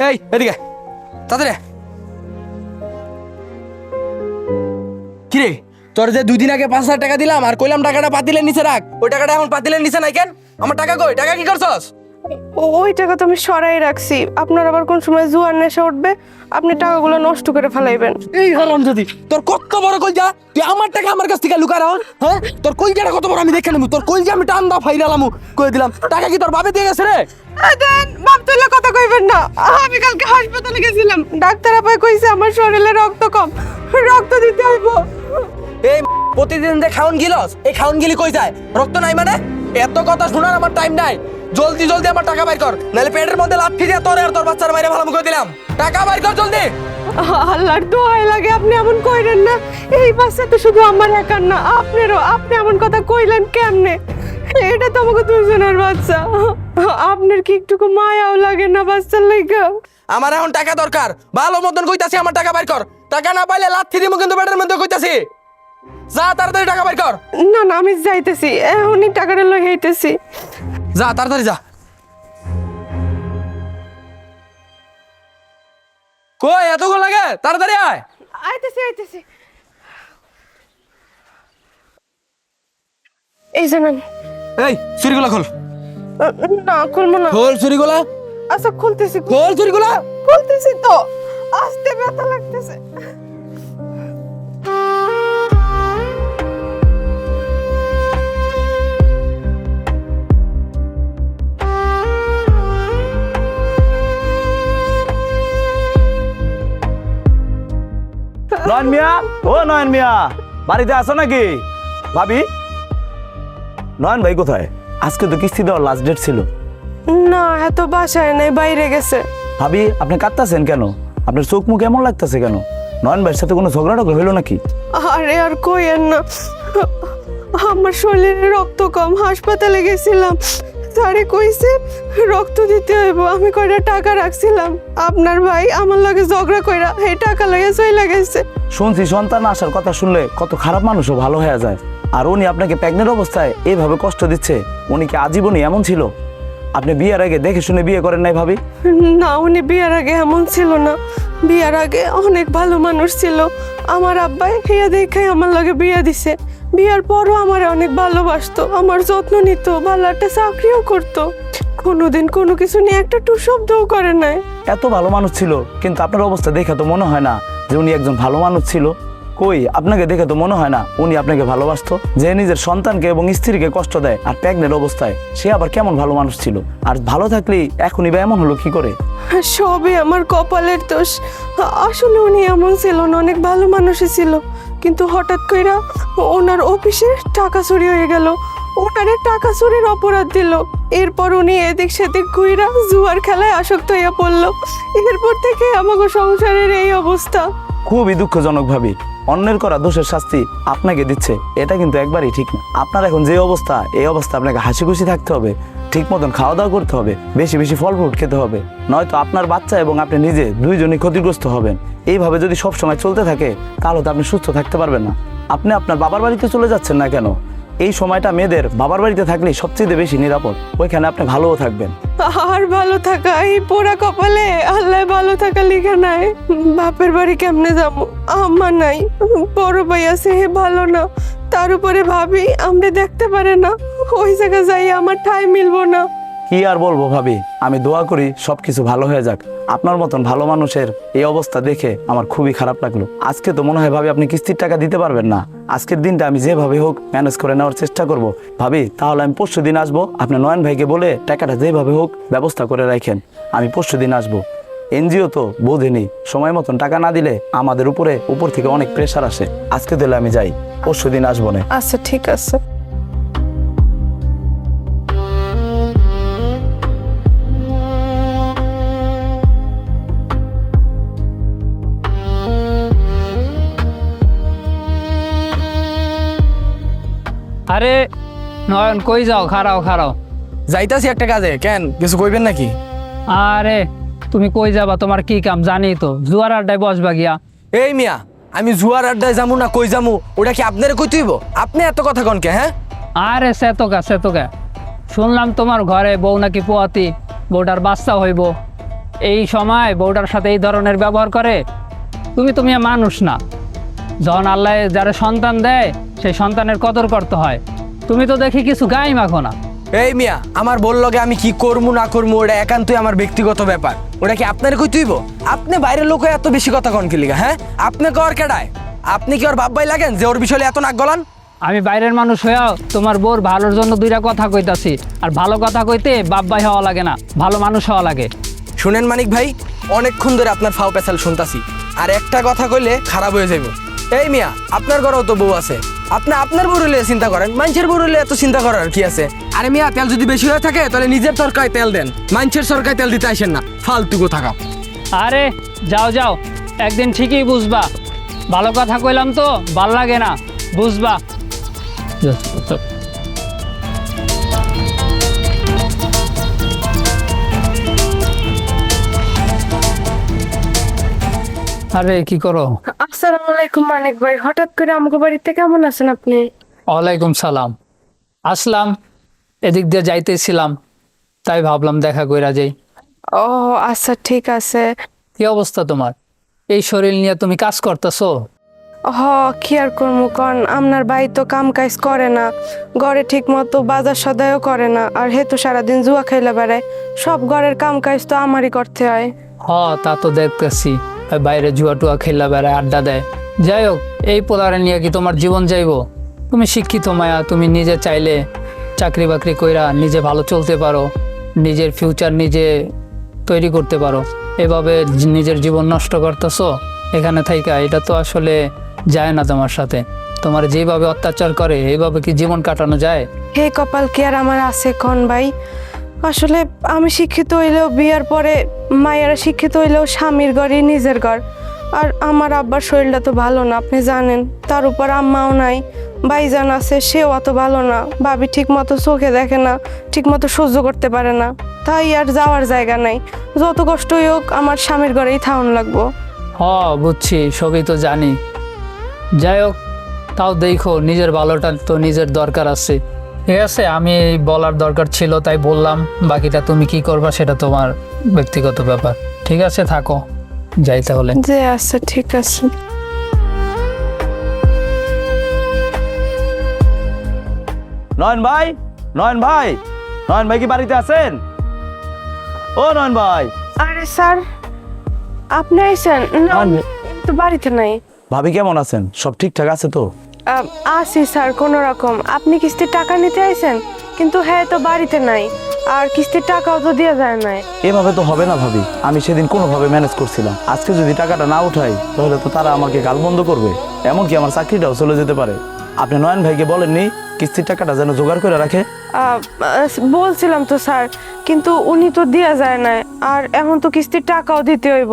এই এদিকে তাড়াতাড়ি কিরে তোর যে 2 দিন আগে 5,000 টাকা দিলাম আর কইলাম টাকাটা পাতিলের নিচে রাখ, ওই টাকাটা এখন পাতিলের নিচে নাই কেন? আমার টাকা কই? টাকা কি করছস? ওই টাকা তো আমি সরাই রাখছি। আপনার আবার কোন সময় জুয়ার নেশা উঠবে, আপনি টাকাগুলো নষ্ট করে ফেলাইবেন। এই হারামজাদি, তোর কত বড় কইজা, তুই আমার টাকা আমার কাছ থেকে লুকা রাখ। হ্যাঁ তোর কইজাটা কত বড় আমি দেখে নেব। তোর কইজা আমি টান্দা ফাইরালামু কই দিলাম। টাকা কি তোর বাবা দিয়ে গেছে রে? দেন বাপ তুইলে কথা কইবেন না। আমি কালকে হাসপাতালে গেছিলাম, ডাক্তার আপায় কইছে আমার শরীরে রক্ত কম, রক্ত দিতে হইব। এই প্রতিদিন যে খাউন গিলস, এই খাউন গিলি কই যায়? রক্ত নাই মানে? এত কথা শোনার আমার টাইম নাই। জলদি জলদি আমার টাকা বাইর কর, নাহলে পেটের মধ্যে লাথি দিয়ে তোর আর তোর বাচ্চার মাইরে ভালো করে দিলাম। টাকা বাইর কর জলদি। আল্লাহর দোহাই লাগে আপনি এমন কইরেন না। এই বাচ্চা তো শুধু আমার একার না, আপনারও। আপনি এমন কথা কইলেন কেমনে? এটা তো আমাকে দুইজনের বাচ্চা। আপনার কি একটুকু মায়াও লাগে না বাচ্চার লাইগা? আমার এখন টাকা দরকার, ভালো মতন কইতাছি আমার টাকা বাইর কর। টাকা না পাইলে লাথি দিমু কিন্তু পেটের মধ্যে কইতাছি। যা তাড়াতাড়ি টাকা বাইর কর। না না আমি যাইতেছি, এখনই টাকাটা লই আইতেছি। যা তাড়াতাড়ি যা। কই এতক্ষণ লাগে? তাড়াতাড়ি আয়। আইতেছি আইতেছি। এই জানেন, এই চুরিগুলা খোল। না খুলবো না। খোল চুরিগুলা, আচ্ছা খুলতেছি খোল চুরিগুলা। খুলতেছি তো, আস্তে ব্যথা লাগতেছে। নয়ন মিয়া, ও নয়ন মিয়া, বাড়িতে আছো নাকি? ভাবি, নয়ন ভাই কোথায়? আজকে তো কিস্তি দেওয়ার লাস্ট ডেট ছিল। না এত বাসায় নাই, বাইরে গেছে। ভাবি আপনি কাঁদতেছেন কেন? আপনার চোখ মুখ এমন লাগতেছে কেন? নয়ন ভাইয়ের সাথে কোনো ঝগড়া টগড়া হইলো নাকি? আরে আর কইেন না, আমার শরীরে রক্ত কম, হাসপাতালে গেছিলাম। স্যারে কইছে রক্ত দিতে হইব। আমি কয়টা টাকা রাখছিলাম, আপনার ভাই আমার লগে ঝগড়া কইরা এই টাকা লগে চইলা গেছে। শুনছি সন্তান আসার কথা শুনলে কত খারাপ মানুষও ভালো হয়ে যায়। আর উনি আপনাকে প্রেগনেন্ট অবস্থায় এইভাবে কষ্ট দিচ্ছে, উনি কি আজীবনই এমন ছিল? আপনি বিয়ের আগে দেখে শুনে বিয়ে করেন নাই ভাবি? না উনি বিয়ার আগে এমন ছিল না, বিয়ার আগে অনেক ভালো মানুষ ছিল। আমার আব্বাই হিয়া দেখে আমার লগে বিয়া দিছে। বিয়ার পরও আমার অনেক ভালোবাসতো, আমার যত্ন নিত, ভালো একটা চাকরিও করতো। কোনোদিন কোনো কিছু নিয়ে একটা টু শব্দও করে নাই। এত ভালো মানুষ ছিল, কিন্তু আপনার অবস্থা দেখে তো মনে হয় না যে উনি একজন ভালো মানুষ ছিল। কই আপনাকে দেখে তো মনে হয় না উনি আপনাকে ভালোবাসতো। যে নিজের সন্তানকে এবং স্ত্রীকে কষ্ট দেয় আর প্রেগনেন্ট অবস্থায়, সে আবার কেমন ভালো মানুষ ছিল? আর ভালো থাকলেই এখনই বা এমন হলো কি করে? সবই আমার কপালের দোষ। আসলে উনি এমন ছিল না, অনেক ভালো মানুষই ছিল। কিন্তু হঠাৎ কইরা ওনার অফিসে টাকা চুরি হয়ে গেল, ওনারে টাকা চুরির অপরাধ দিল। এরপর উনি এদিক সেদিক ঘুইরা জুয়ার খেলায় আসক্ত হইয়া পড়লো। এরপর থেকে আমাকে সংসারের এই অবস্থা। খুবই দুঃখজনক ভাবি, অন্যের করা দোষের শাস্তি আপনাকে দিচ্ছে, এটা কিন্তু একবারই ঠিক না। আপনার এখন যে অবস্থা, এই অবস্থা আপনাকে হাসি খুশি থাকতে হবে, ঠিক মতন খাওয়া দাওয়া করতে হবে, বেশি বেশি ফল ফ্রুট খেতে হবে, নয়তো আপনার বাচ্চা এবং আপনি নিজে দুইজনই ক্ষতিগ্রস্ত হবেন। এইভাবে যদি সব সময় চলতে থাকে তাহলে তো আপনি সুস্থ থাকতে পারবেন না। আপনি আপনার বাবার বাড়িতে চলে যাচ্ছেন না কেন? এই সময়টা মেয়েদের বাবার বাড়িতে থাকলে সবচেয়ে বেশি নিরাপদ, ওইখানে আপনি ভালোও থাকবেন। আর ভালো থাকা এই পোড়া কপালে আল্লাহ ভালো থাকা লিখে নাই। বাপের বাড়ি কেমনে যাবো, আম্মা নাই, বড় ভাই আছে হে ভালো না, তার উপরে ভাবি আমরা দেখতে পারে না। ওই জায়গা যাই আমার ঠাই মিলবো না। কি আর বলবো ভাবি, আমি দোয়া করি সবকিছু ভালো হয়ে যাক। আপনার মতন ভালো মানুষের এই অবস্থা দেখে আমার খুবই খারাপ লাগলো। আজকে তো মনে হয় ভাবি আপনি কিস্তির টাকা দিতে পারবেন না। আজকের দিনটা আমি যেভাবে হোক ম্যানেজ করে নেওয়ার চেষ্টা করব ভাবি। তাহলে আমি পরশু দিন আসবো, আপনি নয়ন ভাইকে বলে টাকাটা যেভাবে হোক ব্যবস্থা করে রাখেন। আমি পরশু দিন আসবো। এনজিও তো বোঝেনি, সময় মতন টাকা না দিলে আমাদের উপর থেকে অনেক প্রেশার আসে। আজকে দিলে আমি যাই, পরশু দিন আসবো না। আচ্ছা ঠিক আছে। আরে নয়ন কই যাও? খাড়াও খাড়াও। যাইতাছি একটা কাজে, কেন কিছু কইবেন নাকি? আরে তুমি কই যাবা? তোমার কি কাম জানি তো, জুয়ার আড্ডায় বসবা গিয়া। এই মিয়া, আমি জুয়ার আড্ডায় যাবো না কই যামু ওটা কি আপনারে কই তুইব? আপনি এত কথা কনকে? হ্যাঁ আরে সেতকা শুনলাম তোমার ঘরে বউ নাকি পোয়াতি, বউটার বাচ্চা হইব। এই সময় বউটার সাথে এই ধরনের ব্যবহার করে? তুমি মানুষ না। যখন আল্লাহ যারা সন্তান দেয় সেই সন্তানের কদর করতে হয়। তুমি তো দেখি কিছু গায়ে মাখো না। এই মিয়া, আমার বলল গে আমি কি করবো না করবো ওটা একান্তই আমার ব্যক্তিগত ব্যাপার। ওটা কি আপনার কই তুইব? আপনি বাইরের লোক হয়ে এত বেশি কথা কন কি লিগা? হ্যাঁ, আপনি কর কেডায়? আপনি কি ওর বাপ ভাই লাগেন যে ওর বিষয়ে এত নাক গলান? আমি বাইরের মানুষ হয়েও তোমার বউর ভালোর জন্য দুইটা কথা কইতাছি। আর ভালো কথা কইতে বাপ ভাই হওয়া লাগে না, ভালো মানুষ হওয়া লাগে। শুনেন মানিক ভাই, অনেকক্ষণ ধরে আপনার ফাও পেছাল শুনতাছি, আর একটা কথা কইলে খারাপ হয়ে যাইব। এই মিয়া, আপনার ঘরেও তো বউ আছে, আপনি আপনার বউ হইলে চিন্তা করেন, মানুষের বউ হইলে এত চিন্তা করার কি আছে? আরে মিয়া, তেল যদি বেশি হয়ে থাকে তাহলে নিজের তরকায় তেল দেন, মানুষের সরকায় তেল দিতে আসেন না, ফালতু থাকা। আরে যাও যাও, একদিন ঠিকই বুঝবা। ভালো কথা কইলাম তো ভাল লাগে না, বুঝবা। আরে কি করো? আসসালামু আলাইকুম মানিক ভাই, হঠাৎ করে আমাকে বাড়িতে কেমন আছেন আপনি? ওয়ালাইকুম সালাম। আসলাম, এদিক দিয়ে যাইতেছিলাম, তাই ভাবলাম দেখা কইরা যাই। ও আচ্ছা, ঠিক আছে। কি অবস্থা তোমার? এই শরীর নিয়ে তুমি কাজ করতেছো? হ, কি আর করবো কন, আপনার ভাই তো কাম কাজ করে না, ঘরে ঠিক মতো বাজার সদাইও করে না, আর হেতু সারাদিন জুয়া খাইলে বেড়ায়। সব ঘরের কাম কাজ তো আমারই করতে হয়। তা তো দেখতেছি, বাইরে জুয়া টুয়া খেলা বেড়ায়, আড্ডা দেয়। যাই হোক, এই পোলারে নিয়ে কি তোমার জীবন যাইবো? তুমি শিক্ষিত মায়া, তুমি নিজে চাইলে চাকরি বাকরি কইরা নিজে ভালো চলতে পারো, নিজের ফিউচার নিজে তৈরি করতে পারো। এভাবে নিজের জীবন নষ্ট করতেছো এখানে থাইকা, এটা তো আসলে যায় না তোমার সাথে। তোমার যেভাবে অত্যাচার করে এইভাবে কি জীবন কাটানো যায়? হে কপাল কি আর আমার আছে কন ভাই। আসলে আমি শিক্ষিত হইলেও বিয়ার পরে, মায়েরা শিক্ষিত হইলেও স্বামীর ঘরই নিজের ঘর। আর আমার আব্বার শরীরটা তো ভালো না, আপনি জানেন। তার উপর আম্মাও নাই, ভাইজান আছে, সেও অত ভালো না। ভাবি ঠিক মতো চোখে দেখে না, ঠিক মতো সহ্য করতে পারে না, তাই আর যাওয়ার জায়গা নাই। যত কষ্টই হোক আমার স্বামীর ঘরেই থাউন লাগবো। বুঝছি, সবই তো জানি। যাই হোক, তাও দেখো নিজের ভালোটা তো নিজের দরকার আছে। ঠিক আছে, আমি বলার দরকার ছিল তাই বললাম, বাকিটা তুমি কি করবা সেটা তোমার ব্যক্তিগত ব্যাপার। ঠিক আছে, থাকো, যাই তাহলে। যে আচ্ছা, ঠিক আছে। নয়ন ভাই, নয়ন ভাই, নয়ন ভাই কি বাড়িতে আছেন? ও নয়ন ভাই। আরে স্যার, আপনি আইছেন? না, আমি তো বাড়িতে নাই। ভাবি কেমন আছেন? সব ঠিকঠাক আছে তো? আছি স্যার, কোনো রকম। আপনি কিস্তির টাকা নিতে আইছেন, কিন্তু হ্যাঁ তো বাড়িতে নাই, আর কিস্তির টাকাও তো দেওয়া যায় নাই। এভাবে তো হবে না ভাবি, আমি সেদিন কোনোভাবে ম্যানেজ করছিলাম। আজকে যদি টাকাটা না উঠাই তাহলে তো তারা আমাকে গাল বন্ধ করবে, এমনকি আমার চাকরিটাও চলে যেতে পারে। আপনি নয়ন ভাইকে বলেননি কিস্তির টাকাটা যেন জোগাড় করে রাখে? বলছিলাম তো স্যার, কিন্তু উনি তো দেওয়া যায় না, আর এখন তো কিস্তির টাকাও দিতে হইব।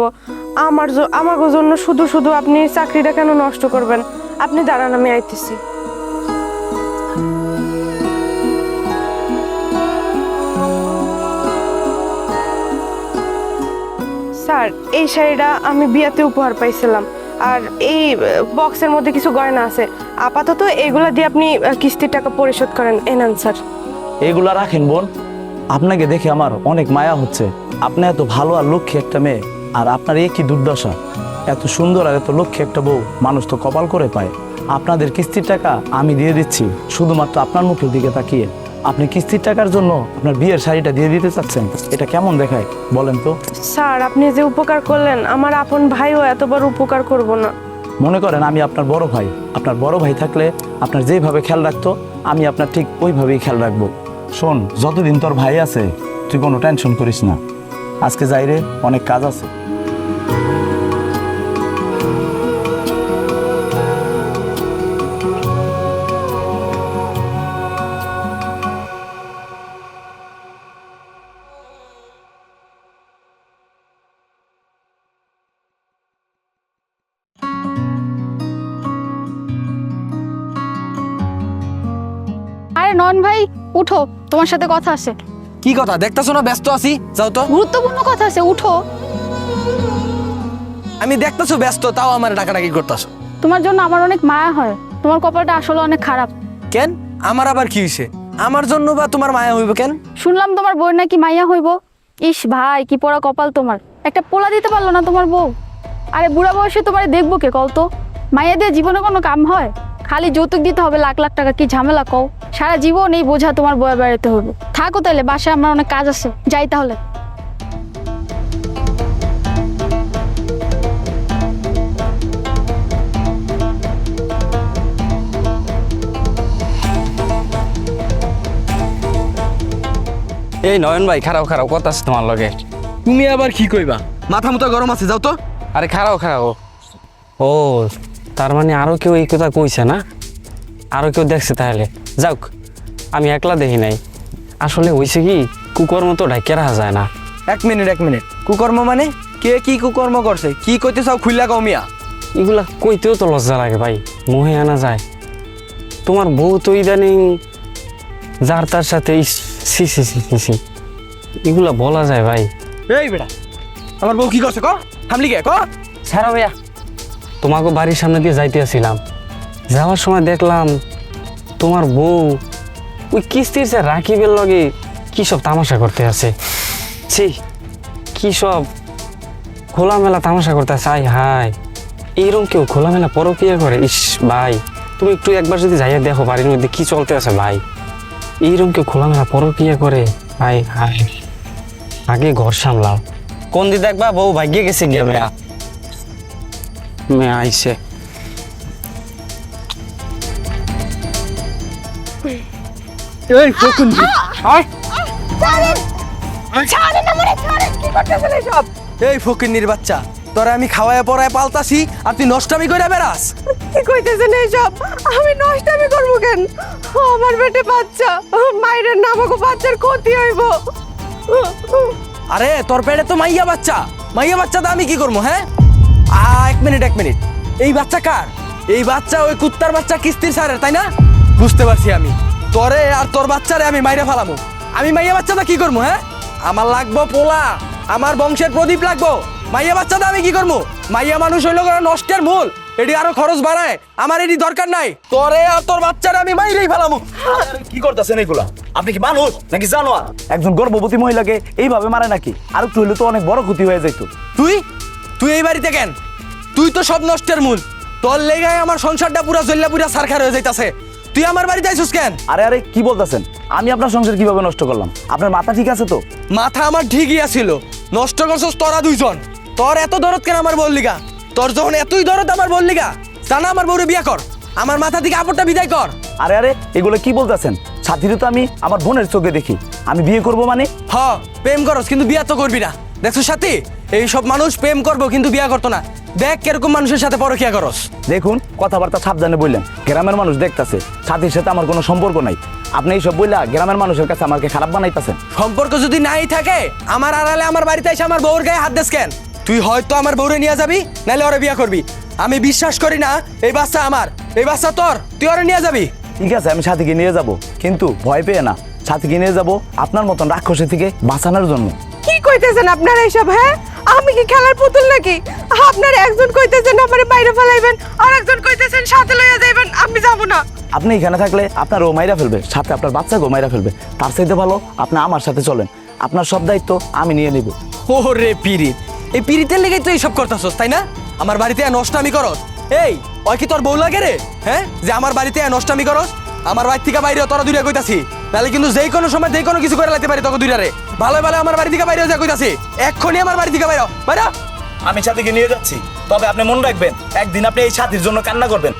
আমাকে জন্য শুধু শুধু আপনি চাকরিটা কেন নষ্ট করবেন? আপনি দাঁড়ান, আমি আইতেছি। স্যার, এই শাড়িটা আমি বিয়াতে উপহার পাইছিলাম, আর এই বক্সের মধ্যে কিছু গয়না আছে। আপাতত এগুলা দিয়ে আপনি কিস্তির টাকা পরিশোধ করেন। এনান স্যার। এইগুলা রাখেন বোন, আপনাকে দেখে আমার অনেক মায়া হচ্ছে। আপনি এত ভালো আর লক্ষ্মী একটা মেয়ে, আর আপনার এই কি দুর্দশা। এত সুন্দর আর এত লক্ষ্মী একটা বউ মানুষ তো কপাল করে পায়। আপনাদের কিস্তির টাকা আমি দিয়ে দিচ্ছি, শুধুমাত্র আপনার মুখের দিকে তাকিয়ে। আপনি কিস্তির টাকার জন্য আপনার বিয়ের শাড়িটা দিয়ে দিতে চাচ্ছেন, এটা কেমন দেখায় বলেন তো? স্যার, আপনি যে উপকার করলেন, আমার আপন ভাইও এত বড় উপকার করব না। মনে করেন আমি আপনার বড় ভাই, আপনার বড় ভাই থাকলে আপনার যেভাবে খেয়াল রাখতো আমি আপনার ঠিক ওইভাবেই খেয়াল রাখবো। শোন, যতদিন তোর ভাই আছে তুই কোনো টেনশন করিস না। আজকে যাই রে, অনেক কাজ আছে। আরে নয়ন ভাই, উঠো, তোমার সাথে কথা আছে। কি কথা? দেখতেছো না ব্যস্ত আছি, যাও তো। গুরুত্বপূর্ণ কথা আছে, উঠো। আমি দেখতেছো ব্যস্ত, তাও আমার ডাকাডাকি করতেছো। তোমার জন্য আমার অনেক মায়া হয়, তোমার কপালটা আসলে অনেক খারাপ। কেন? আমার আবার কি হয়েছে? আমার জন্য বা তোমার মায়া হইব কেন? শুনলাম তোমার বউয়ের নাকি মাইয়া হইব। ইস ভাই, কি পড়া কপাল তোমার। একটা পোলা দিতে পারলো না তোমার বউ? আরে বুড়া বয়সে তোমার দেখবো কে কও তো? মাইয়া দিয়ে জীবনে কোনো কাম হয়? খালি যৌতুক দিতে হবে লাখ লাখ টাকা, কি ঝামেলা কও? সারা জীবন এই বোঝা তোমার বয়ে বেড়াতে হবে। থাকো তাহলে, বাসায় আমার অনেক কাজ আছে, যাই তাহলে। এই নয়ন ভাই, খারাপ খারাপ কথা আছে তোমার লগে। তুমি আবার কি কইবা? মাথা মুথা গরম আছে, যাও তো। আরে খারাপ খারাপ। ও তার মানে আরো কেউ এই কথা কইছে না? আরো কেউ দেখছে তাহলে? যাক, আমি একলা দেখি নাই। আসলে হইছে কি, কুকুর মতো ঢাকিয়ে রাখা যায় না। এক মিনিট, কুকর্ম মানে? কে কি কুকর্ম করছে? কি কইতে চাও খুইলা কও মিয়া। এগুলা কইতেও তো লজ্জা লাগে ভাই, মুহে আনা যায়। তোমার বউ তো ইদানিং যার তার সাথে সি সি সি সি সি এগুলা বলা যায় ভাই? এই বেটা, আমার বউ কি করছে ক? থামলি কে ক? ছাড়া ভাইয়া, তোমাকে বাড়ির সামনে দিয়ে যাইতে আসছিলাম, যাওয়ার সময় দেখলাম তোমার বউ ওই কিস্তির স্যার রাকিবের লগে কি সব তামাশা করতে আছে। ছি, কি সব খোলামেলা তামাশা করতে আছে। আয় হায়, এইরকম কেউ খোলামেলা পরকিয়া করে? ইস ভাই, তুমি একটু একবার যদি যাইয়া দেখো বাড়ির মধ্যে কি চলতে আছে ভাই। এইরকম কেউ খোলামেলা পরকিয়া করে? হায় হায়, আগে ঘর সামলাও। কোন দিকে দেখবা বউ ভাগ্যে গেছে গিয়ে মেয়া মেয়া আইসে। এই ফকুন আয় এই ফকিন্নির বাচ্চা, তোরা আমি খাওয়ায় পড়ায় পালতাছি আর তুই নষ্টামি কইরা বেড়াস। কি কইতেছেন এইসব? আমি নষ্টামি করবো কেন? আমার পেটে বাচ্চা, মায়ের নামক বাচ্চার ক্ষতি হইব। আরে তোর পেটে তো মাইয়া বাচ্চা তো আমি কি করবো? হ্যাঁ, এক মিনিট, এই বাচ্চা কার? এই বাচ্চা ওই কুত্তার বাচ্চা কিস্তির স্যারের, তাই না? বুঝতে পারছি আমি। তোরে আর তোর বাচ্চারে আমি মাইরে ফেলামু। আমি মাইয়া বাচ্চাটা কি করবো? হ্যাঁ, আমার লাগবো পোলা, আমার বংশের প্রদীপ লাগবো। মাইয়া বাচ্চাটা আমি কি করবো? মাইয়া মানুষ হইলো নষ্টের মূল, এটি আরো খরচ বাড়ায়। আমার এটি দরকার নাই। তোরে আর তোর বাচ্চারে আমি মাইরেই ফেলামু। কি করতেছেন এগুলা? আপনি কি মানুষ নাকি জানোয়ার? একজন গর্ভবতী মহিলাকে এইভাবে মারে নাকি? আর একটু হইলে তো অনেক বড় ক্ষতি হয়ে যেত। তুই এই বাড়িতে কেন? তুই তো সব নষ্টের মূল। তোর লেগায় আমার সংসারটা পুরা জল্লা পুরা সারখার হয়ে যাইতাছে। তুই আমার বাড়িতে আইছিস কেন? আরে কি বলতেছেন? আমি আপনার সংসার কিভাবে নষ্ট করলাম? আপনার মাথা ঠিক আছে তো? মাথা আমার ঠিকই আছিল। নষ্ট করছস তোরা দুইজন। তোর এত দরদ কেন আমার বললিগা? তোর যখন এতই দরদ আমার বললিগা, জানা আমার বউরে বিয়া কর, আমার মাথা থেকে আপদটা বিদায় কর। আরে এগুলো কি বলতেছেন? সাথীরে তো আমি আমার বোনের চোখে দেখি। আমি বিয়ে করব মানে? হ, প্রেম করস কিন্তু বিয়া তো করবি না। দেখছো সাথী, এই সব মানুষ প্রেম করবো কিন্তু বিয়া করতো না। দেখ কিরকম মানুষের সাথে পরকিয়া করস। দেখুন, কথাবার্তা সাবধানে বললেন। গ্রামের মানুষ দেখতাছে, সাথীর সাথে আমার কোনো সম্পর্ক নাই। আপনি এইসব বললা গ্রামের মানুষের কাছে আমাকে খারাপ বানাইতেছেন। সম্পর্ক যদি নাই থাকে, আমার আড়ালে আমার বাড়িতে এসে আমার বউর গায়ে হাত দিস কেন? তুই হয়তো আমার বউরে নিয়ে যাবি, নাহলে ওরে বিয়া করবি। আমি বিশ্বাস করি না এই বাচ্চা আমার, এই বাচ্চা তোর, তুই ওরে নিয়ে যাবি। ঠিক আছে, আমি সাথীকে নিয়ে যাব, কিন্তু ভয় পেয়ে না। সাথীকে নিয়ে যাব আপনার মতন রাক্ষসী থেকে বাঁচানোর জন্য। কি কইতেছেন আপনারা এইসব? হ্যাঁ, আমি কি খেলার পুতুল নাকি? আপনার একজন কইতেছেন আমারে বাইরে ফেলাইবেন, আর একজন কইতেছেন সাথে লইয়া যাইবেন। আমি যাব না। আপনি এখানে থাকলে আপনার ও মাইরা ফেলবে, সাথে আপনার বাচ্চাকেও মাইরা ফেলবে। তার চাইতে ভালো আপনি আমার সাথে চলেন। আপনার সব দায়িত্ব আমি নিয়ে নিব। ওরে পিরিত, এই পিরিতের লেগেই তো এইসব করতেছস, তাই না? আমার বাড়িতে নষ্টামি করস। এই ওই কি তোর বউ লাগে রে? হ্যাঁ, যে আমার বাড়িতে নষ্টামি করস? আমার বাড়ি থেকে বাইরে তোরা দূরে কইতাছি, তাহলে কিন্তু যেই কোনো সময় যেই কোনো কিছু করে লাগতে পারি তোকে দূরে রে। ভালো ভালো আমার বাড়ি থেকে বাইরে যা কইতাছি, এক্ষুনি আমার বাড়ি থেকে বাইরে বাইরে। আমি সাথীকে নিয়ে যাচ্ছি, তবে আপনি মনে রাখবেন একদিন আপনি এই সাথীর জন্য কান্না করবেন।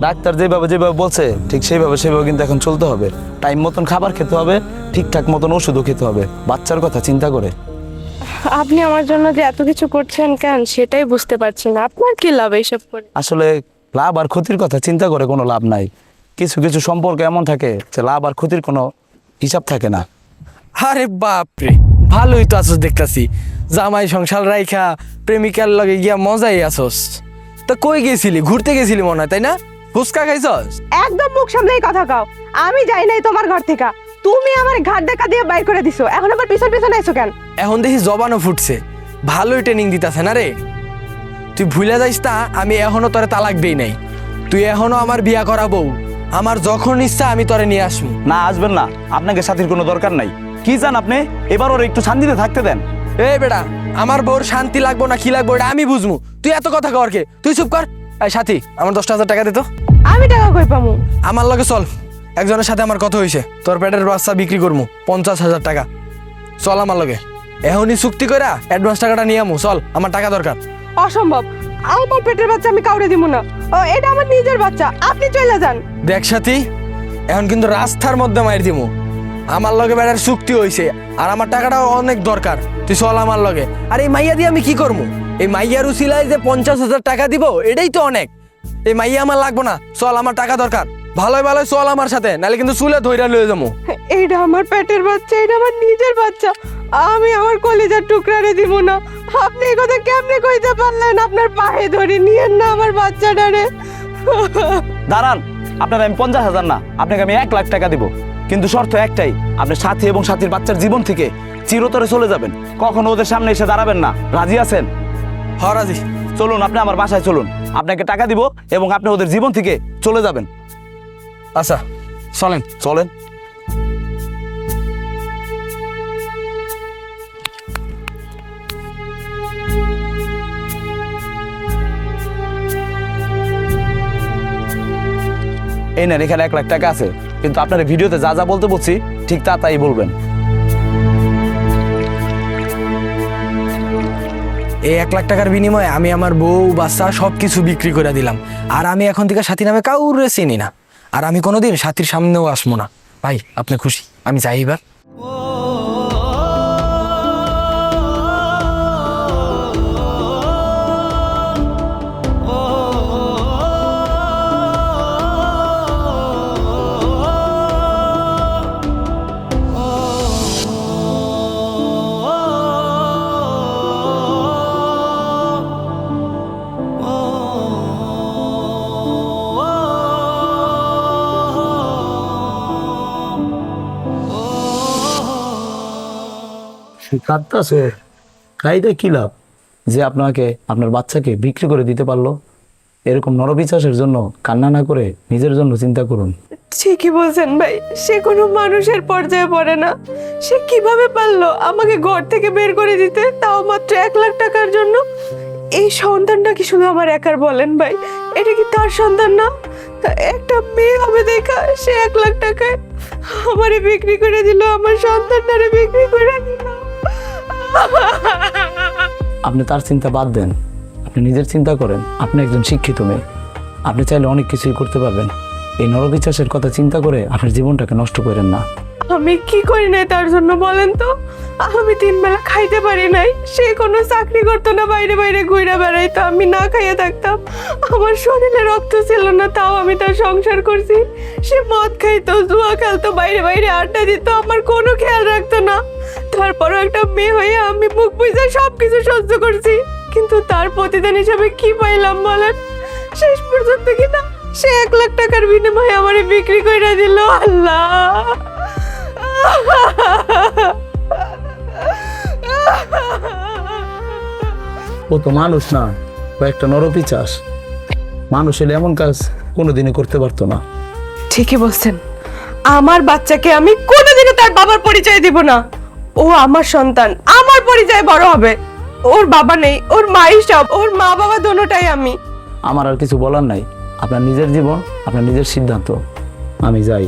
ডাক্তার যেভাবে বলছে ঠিক সেইভাবে কিন্তু এখন চলতে হবে। টাইম মতন খাবার খেতে হবে, ঠিকঠাক মতন ওষুধও খেতে হবে, বাচ্চার কথা চিন্তা করে। আপনি আমার জন্য যে এত কিছু করছেন কেন সেটাই বুঝতে পারছি না। আপনার কি লাভ এইসব করে? আসলে লাভ আর ক্ষতির কথা চিন্তা করে কোনো লাভ নাই। কিছু কিছু সম্পর্ক এমন থাকে যে লাভ আর ক্ষতির কোনো হিসাব থাকে না। আরে বাপরে, ভালোই তো আসস দেখতাছি। জামাই সংসার রাইখা প্রেমিকার লগে গিয়া মজাই আসস। তা কই গেছিলি? ঘুরতে গেছিলি মনে হয়, তাই না? ফুচকা খাইছস? একদম মুখ সামলেই কথা কও। আমি যাই নাই তোমার ঘর থেকে, তুমি আমার ঘাট ধাক্কা দিয়ে বাইর করে দিছো, এখন আবার পিছন পিছন আইছো কেন? এখন দেখি জবানও ফুটছে, ভালোই ট্রেনিং দিতেছে না রে। তুই ভুলে যাইস তা আমি এখনো তোরে তালাক দেই নাই, তুই এখনো আমার বিয়া করা বউ, আমার যখন ইচ্ছা আমি তোরে নিয়ে আসবো। না আসবেন না, আপনাকে সাথীর কোনো দরকার নাই। কি চান আপনি? এবার ওর একটু শান্তিতে থাকতে দেন। এই বেটা, আমার বউর শান্তি লাগবো না কি লাগবো এটা আমি বুঝবো, তুই এত কথা কর কে? তুই চুপ কর। এই সাথী, আমার 10,000 টাকা দে তো। আমি টাকা কই পামু? আমার লগে চল, একজনের সাথে আমার কথা হয়েছে, তোর পেটের বাচ্চা বিক্রি করবো 50,000 টাকা। চল আমার লগে, এখনই চুক্তি করে অ্যাডভান্স টাকাটা নিয়ে আমু। চল, আমার টাকা দরকার। অসম্ভব, আমার পেটের বাচ্চা আমি কাউরে দিব না, এটা আমার নিজের বাচ্চা, আপনি চলে যান। দেখ সাথী, এখন কিন্তু রাস্তার মধ্যে মাইর দিমু। আমার লগে বেড়ার চুক্তি হয়েছে আর আমার টাকাটাও অনেক দরকার, তুই চল আমার লগে। আর এই মাইয়া দিয়ে আমি কি করবো? এই মাইয়ার উসিলায় যে 50,000 টাকা দিব এটাই তো অনেক। এই মাইয়া আমার লাগবো না, চল আমার টাকা দরকার। ভালোই ভালোই চল আমার সাথে, নাহলে কিন্তু চুলে ধইরা লয়ে যাবো। এইটা আমার পেটের বাচ্চা, এটা আমার নিজের বাচ্চা, আমি আমার কলিজার টুকরারে দিব না। আপনি এই কথা কেমনে কইতে পারলেন? আপনার পায়ে ধরে নিয়েন না আমার বাচ্চাটারে। দাঁড়ান, আপনার আমি 50,000 না, আপনাকে আমি 1 লাখ টাকা দিব, কিন্তু শর্ত একটাই, আপনি সাথী এবং সাথীর বাচ্চার জীবন থেকে চিরতরে চলে যাবেন, কখনো ওদের সামনে এসে দাঁড়াবেন না। রাজি আছেন? রাজি। চলুন, আপনি আমার বাসায় চলুন, আপনাকে টাকা দিব এবং আপনি ওদের জীবন থেকে চলে যাবেন। আচ্ছা চলেন। চলেন। এই নেন, এখানে 1 লাখ টাকা আছে, কিন্তু আপনার ভিডিওতে যা যা বলতে বলছি ঠিক তা তাই বলবেন। এই 1 লাখ টাকার বিনিময়ে আমি আমার বউ বাচ্চা সব কিছু বিক্রি করে দিলাম, আর আমি এখন থেকে সাথী নামে কাউরে চিনি না, আর আমি কোনোদিন সাথীর সামনেও আসবো না। ভাই আপনি খুশি? আমি যাই এবার। কাঁদতেছে, কাইদে কি লাভ? যে আপনাকে আপনার বাচ্চাকে বিক্রি করে দিতে পারলো, এরকম নরবিশ্বাসের জন্য কান্না না করে নিজের জন্য চিন্তা করুন। ঠিকই বলছেন ভাই, সে কোনো মানুষের পর্যায়ে পড়ে না। সে কিভাবে পারলো আমাকে ঘর থেকে বের করে দিতে, তাও মাত্র 1 লাখ টাকার জন্য? এই সন্তানটা কি শুধু আমার একার বলেন ভাই? এটা কি তার সন্তান না? একটা মেয়ে হবে দেখা সে 1 লাখ টাকায় আমারে বিক্রি করে দিল, আমার সন্তানটারে বিক্রি করে দিল। আপনি তার চিন্তা বাদ দেন, আপনি নিজের চিন্তা করেন। আপনি একজন শিক্ষিত মেয়ে, আপনি চাইলে অনেক কিছুই করতে পারবেন। এই নরবিশ্বাসের কথা চিন্তা করে আপনার জীবনটাকে নষ্ট করেন না। আমি কি করি নাই তার জন্য বলেন তো? আমি 3 বেলা খাইতে পারি নাই, সে কোনো চাকরি করতো না, বাইরে বাইরে ঘুরে বেড়াইতো, আমি না খাইয়ে থাকতাম। আমার শরীরে রক্ত ছিল না, তাও আমি তার সংসার করছি। সে মদ খাইতো, জুয়া খেলতো, বাইরে বাইরে আড্ডা দিত, আমার কোনো খেয়াল রাখতো না। তারপরও একটা মেয়ে হয়ে আমি মুখ বুঝে সবকিছু সহ্য করছি, কিন্তু তার প্রতিদান হিসাবে কি পাইলাম বলেন? শেষ পর্যন্ত কি না সে 1 লাখ টাকার বিনিময়ে আমারে বিক্রি করে দিল। আল্লাহ, ও তো মানুষ না, ও একটা নরপিশাচ। মানুষ হলে এমন কাজ কোনোদিনই করতে পারতো না। ঠিকই বলছেন, আমার বাচ্চাকে আমি কোনোদিনও তার বাবার পরিচয় দিব না। ও আমার সন্তান, আমার পরিচয় বড় হবে। ওর বাবা নেই, ওর মাই সব, ওর মা বাবা দোনোটাই আমি। আমার আর কিছু বলার নাই, আপনার নিজের জীবন, আপনার নিজের সিদ্ধান্ত। আমি যাই।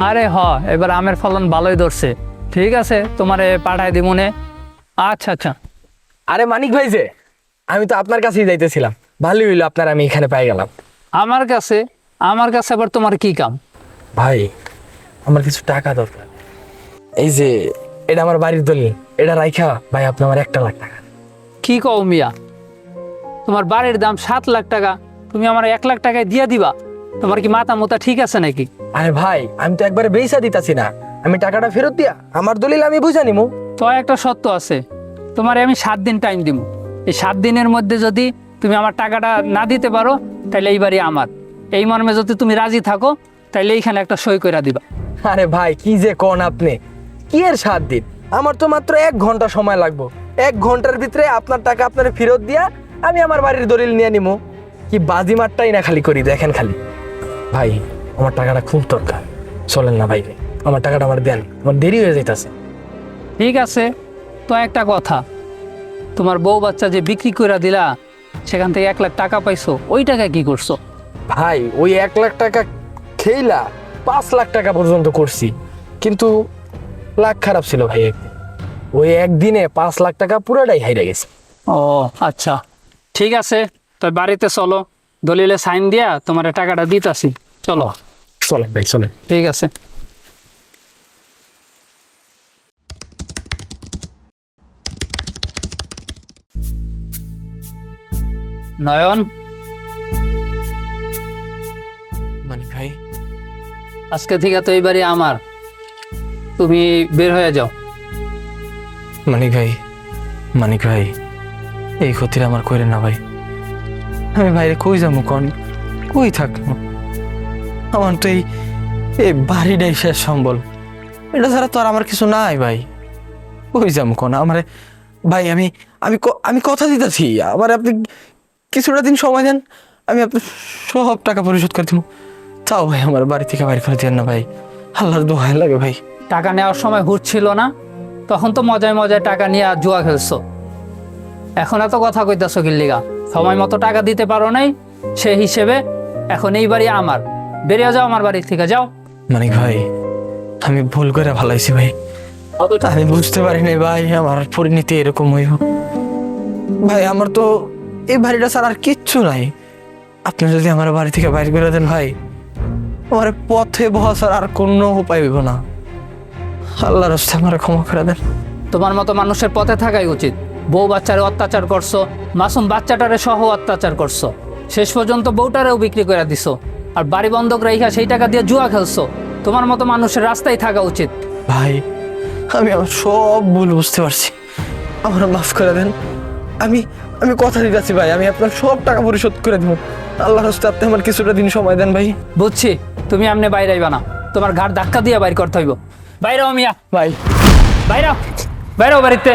আরে এবার আমের ফলন ভালোই ধরছে। ঠিক আছে, তোমারে পাঠাই দিব নে। আচ্ছা আচ্ছা। আরে মানিক ভাই যে, আমি তো আপনার কাছেই যাইতেছিলাম। ভালোই হইলো আপনার আমি এখানে পাই গেলাম। আমার কাছে আবার তোমার কি কাম? ভাই আমার কিছু টাকা দরকার। এই যে এটা আমার বাড়ির দলিল, এটা রাইখা ভাই আপনি আমার 1 লাখ টাকা। কি কও মিয়া, তোমার বাড়ির দাম 7 লাখ টাকা, তুমি আমার 1 লাখ টাকায় দিয়ে দিবা? তোমার কি মাথা মোতা ঠিক আছে নাকি? আরে ভাই আমি তো একবারে বেইসা দিতাছি না, আমি টাকাটা ফেরত দিয়া আমার দলিল আমি বুঝা নিমু। তো একটা সত্য আছে, তোমার আমি 7 দিন টাইম দিব। এই 7 দিনের মধ্যে যদি তুমি আমার টাকাটা না দিতে পারো তাহলে এই বাড়ি আমার। এই মর্মে যদি তুমি রাজি থাকো তাহলে এইখানে একটা সই করে দিবা। আরে ভাই কি যে কোন আপনি, কি এর 7 দিন? আমার তো মাত্র 1 ঘন্টা সময় লাগবে। 1 ঘন্টার ভিতরে আপনার টাকা আপনার ফেরত দিয়া আমি আমার বাড়ির দলিল নিয়ে নিমু। কি বাজিমারটাই না খালি করি, দেখেন খালি। ভাই আমার টাকাটা খুব দরকার, চলেন না ভাই, আমার টাকাটা আমার দেন, আমার দেরি হয়ে যাইতাছে। ঠিক আছে, তো একটা কথা, তোমার বউ বাচ্চা যে বিক্রি করে দিলা সেখান থেকে 1 লাখ টাকা পাইছো, ওই টাকা কি করছো? ভাই ওই 1 লাখ টাকা খেইলা 5 লাখ টাকা পর্যন্ত করছি, কিন্তু লাখ খারাপ ছিল ভাই। ওই একদিনে 5 লাখ টাকা পুরোটাই হাইরা গেছে। ও আচ্ছা, ঠিক আছে, তো বাড়িতে চলো, দলিলে সাইন দিয়া তোমার টাকাটা দিতাছি। চলো চলেন ভাই চলেন। ঠিক আছে। নয়ন, মানিক ভাই, আজকে থেকে তো এই বাড়ি আমার, তুমি বের হয়ে যাও। মানিক ভাই, মানিক ভাই, এই ক্ষতিটা আমার কইরেন না ভাই। আমি বাইরে কই যাবো কোন, কই থাকবো? আমার তো এই বাড়িটাই শেষ সম্বল, এটা ছাড়া তো আর আমার কিছু নাই ভাই। কই যাবো কোন আমার ভাই? আমি আমি আমি কথা দিতেছি, আবার আপনি কিছুটা দিন সময় দেন, আমি আপনার সব টাকা পরিশোধ করে দিব। তাও ভাই আমার বাড়ি থেকে বাইরে করে দেন না ভাই, আল্লাহর দোহাই লাগে ভাই। টাকা নেওয়ার সময় হুট ছিল না, তখন তো মজায় মজায় টাকা নিয়ে জুয়া খেলছো। এখন এত কথা কইতাছো কিল্লিগা? সময় মতো টাকা দিতে পারো নাই, সে হিসেবে এখন এই বাড়ি আমার। বেরিয়ে যাও আমার বাড়ি থেকে, যাও। মানিক ভাই আমি ভুল করে ভালাইছি ভাই, আমি বুঝতে পারি নাই ভাই আমার পরিণতি এরকম হইব। ভাই আমার তো এই বাড়িটা ছাড়া আর কিচ্ছু নাই, আপনি যদি আমার বাড়ি থেকে বাইরে করে দেন ভাই, আমার পথে বহা ছাড়া আর কোনো উপায় হইব না। আল্লাহর রাস্তায় আমার ক্ষমা করে দেন। তোমার মতো মানুষের পথে থাকাই উচিত। বউ বাচ্চারে অত্যাচার করছো, মাসুম বাচ্চাটারে সহ অত্যাচার করছো, শেষ পর্যন্ত বউটারেও বিক্রি করে দিছো, আর বাড়ি বন্ধক রাইখা সেই টাকা দিয়ে জুয়া খেলছো। তোমার মতো মানুষের রাস্তায় থাকা উচিত। ভাই আমি আমার সব ভুল বুঝতে পারছি, আমার মাফ করে দেন। আমি আমি কথা দিতেছি ভাই, আমি আপনার সব টাকা পরিশোধ করে দেবো। আল্লাহর রাস্তায় আপনি আমার কিছুটা দিন সময় দেন ভাই। বুঝছি, তুমি আমনে বাইরে আইবা না, তোমার ঘাড় ধাক্কা দিয়ে বাইর করতে হইব। বাইরেও মিয়া, ভাই বাইরেও, বাইরেও বাড়িতে।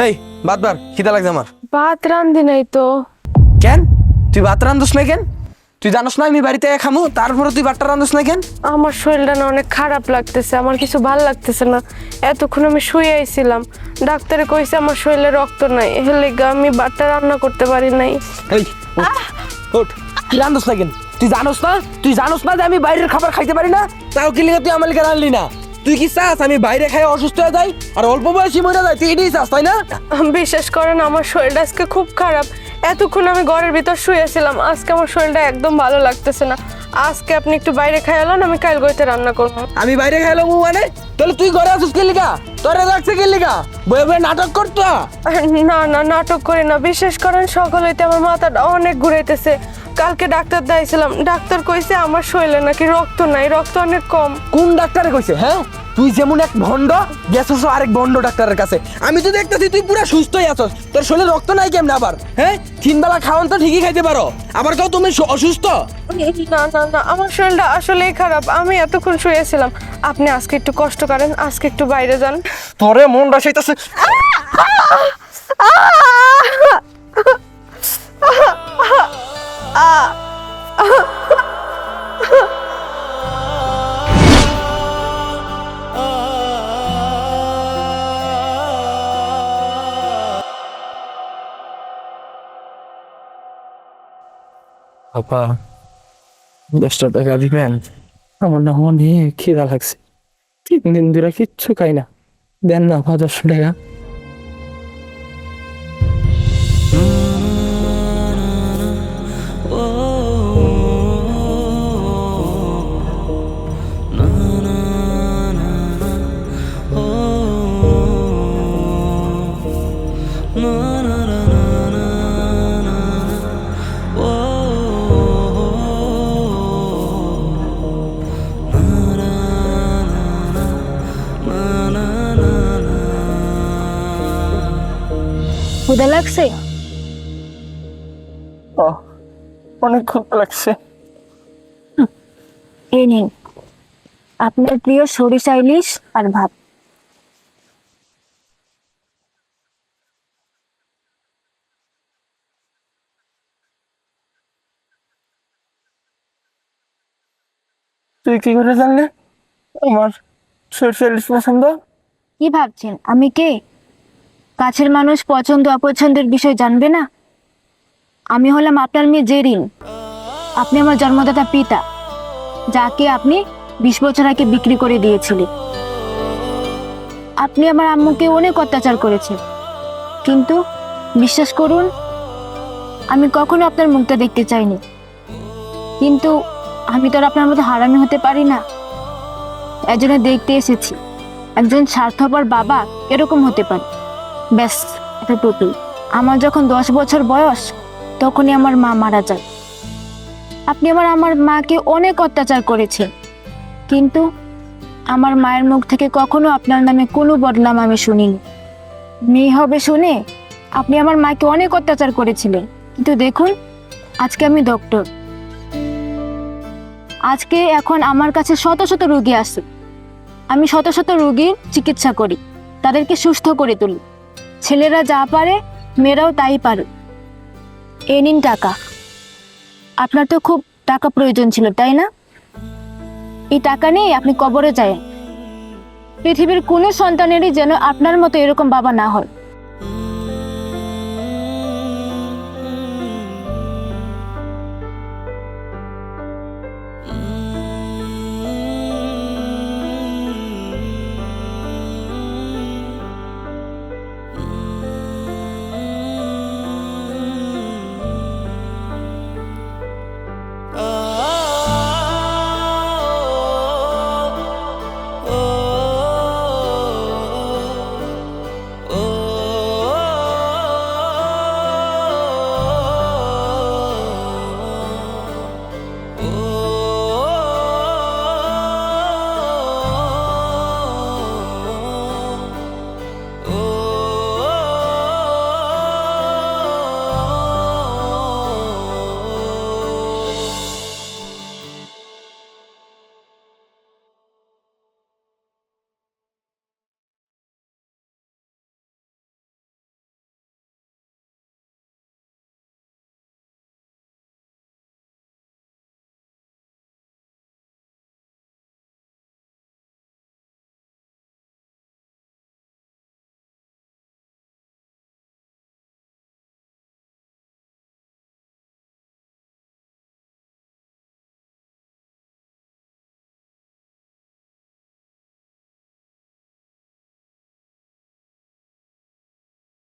এই বাদবার খিদা লাগছে আমার। ভাত রান্ধি নাই তো। কেন তুই ভাত রান্ধস না কেন? তুই জানোস না আমি বাড়িতে খামু, তারপরে তুই ভাতটা রান্ধস না কেন? আমার শরীরটা না অনেক খারাপ লাগতেছে, আমার কিছু ভালো লাগতেছে না। এতক্ষণ আমি শুয়ে আইছিলাম, ডাক্তারে কইছে আমার শরীরে রক্ত নাই, এর লেগে আমি ভাতটা রান্না করতে পারি নাই। এই ওঠ, তুই রান্ধস না কেন? তুই জানোস না যে আমি বাইরের খাবার খাইতে পারি না? তাও কি লিগে তুই আমার লিগে রান্ধলি না? তুই কি চাস আমি বাইরে খাই অসুস্থ হয়ে যাই আর অল্প বয়সী মরে যাই? তুই এটাই চাস তাই না? বিশ্বাস করেন আমার শরীরটা আজকে খুব খারাপ। এতক্ষণ আমি ঘরের ভিতর শুয়েছিলাম, আজকে আমার শরীরটা একদম ভালো লাগতেছে না। আজকে আপনি একটু বাইরে খাইলাম, আমি কাল গইতে রান্না করবো। আমি বাইরে খাইলাম মানে? তাহলে তুই ঘরে আসিস কে লিগা? তোরে রাখছে কে লিগা? বয়ে বয়ে নাটক করতো? না না, নাটক করি না, বিশ্বাস করেন সকাল হইতে আমার মাথাটা অনেক ঘুরাইতেছে। কালকে ডাক্তার দেখাইছিলাম, ডাক্তার কইছে আমার শরীরে নাকি রক্ত নাই, রক্ত অনেক কম। কোন ডাক্তারে কইছে? হ্যাঁ, তুই যেমন এক ভন্ড গেছস আরেক ভন্ড ডাক্তারের কাছে। আমি তো দেখতেছি তুই পুরো সুস্থই আছস, তোর শরীরে রক্ত নাই কেমনে আবার? হ্যাঁ, 3 বেলা খাওয়ান তো ঠিকই খাইতে পারো, আবার কেউ তুমি অসুস্থ? না না না, আমার শরীরটা আসলেই খারাপ, আমি এতক্ষণ শুয়েছিলাম। আপনি আজকে একটু কষ্ট করেন, আজকে একটু বাইরে যান। তোরে মনটা সেইতাছে। আপা 10টা টাকা দিবেন? আমার না অনেক খিদা লাগছে, 3 দিন ধরে কিচ্ছু খাই না, দেন না আপা 10 টাকা। ক্ষুধা লাগছে? অনেক ক্ষুধা লাগছে। এই নিন আপনার প্রিয় সরিষা ইলিশ আর ভাত। তুই কি করে জানলে আমার সরষে ইলিশ পছন্দ? কি ভাবছেন আমি কে? কাছের মানুষ পছন্দ অপছন্দের বিষয় জানবে না? আমি হলাম আপনার মেয়ে জেরিন, আপনি আমার জন্মদাতা পিতা, যাকে আপনি 20 বছর আগে বিক্রি করে দিয়েছিলেন। আপনি আমার আম্মুকে অনেক অত্যাচার করেছেন, কিন্তু বিশ্বাস করুন আমি কখনো আপনার মুখটা দেখতে চাইনি। কিন্তু আমি তো আর আপনার মতো হারামি হতে পারি না, এজন্য দেখতে এসেছি একজন স্বার্থপর বাবা এরকম হতে পারে। ব্যাস, এটা টুকুই। আমার যখন 10 বছর বয়স তখনই আমার মা মারা যায়। আপনি আমার মাকে অনেক অত্যাচার করেছেন, কিন্তু আমার মায়ের মুখ থেকে কখনো আপনার নামে কোনো বদনাম আমি শুনিনি। মেয়ে হবে শুনে আপনি আমার মাকে অনেক অত্যাচার করেছিলেন, কিন্তু দেখুন আজকে আমি ডক্টর। আজকে এখন আমার কাছে শত শত রোগী আসে, আমি শত শত রোগীর চিকিৎসা করি, তাদেরকে সুস্থ করে তুলি। ছেলেরা যা পারে মেয়েরাও তাই পারে। এই নিন টাকা। আপনার তো খুব টাকা প্রয়োজন ছিল তাই না? এই টাকা নিয়ে আপনি কবরে যায়। পৃথিবীর কোনো সন্তানেরই যেন আপনার মতো এরকম বাবা না হয়।